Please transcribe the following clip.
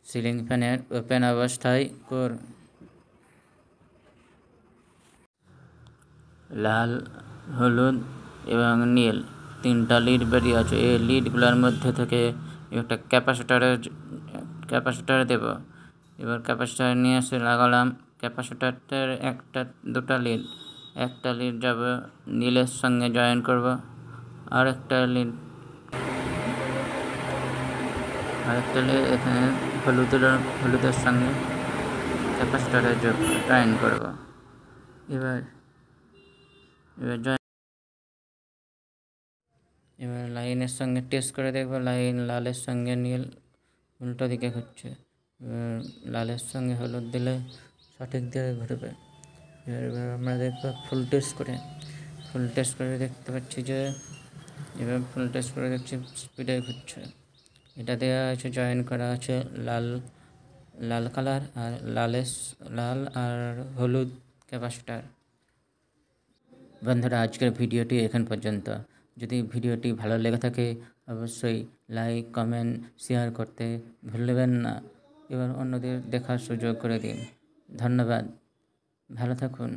Ceiling ফ্যানের open অবস্থায় core. লাল, হলুদ এবং নীল 3টা লিড বেরিয়ে আছে। এই লিডগুলোর মধ্যে থেকে একটা ক্যাপাসিটার দেব। এবার ক্যাপাসিটার নিয়ে এসে লাগালাম। ক্যাপাসিটারটার দুটা লিড, একটা লিড যাবে নীলের সঙ্গে জয়েন করব, আরেকটা লিড এখানে হলুদের সঙ্গে ক্যাপাসিটারে জয়েন করব। এবার লাইনের সঙ্গে টেস্ট করে দেখব। লাইন লালের সঙ্গে নীল উল্টো দিকে ঘুরছে। লালের সঙ্গে হলুদ দিলে সঠিক দিকে ঘুরবে। এবার আমরা দেখব ফুল টেস্ট করে দেখতে পাচ্ছি যে স্পিডে ঘুরছে। এটা দেওয়া আছে, জয়েন করা আছে লাল কালার আর লাল আর হলুদ ক্যাপাসিটার। বন্ধুরা, আজকের ভিডিওটি এখান পর্যন্ত। যদি ভিডিওটি ভালো লেগে থাকে অবশ্যই লাইক, কমেন্ট, শেয়ার করতে ভুলবেন না। এবার অন্যদের দেখার সুযোগ করে দিন। ধন্যবাদ, ভালো থাকুন।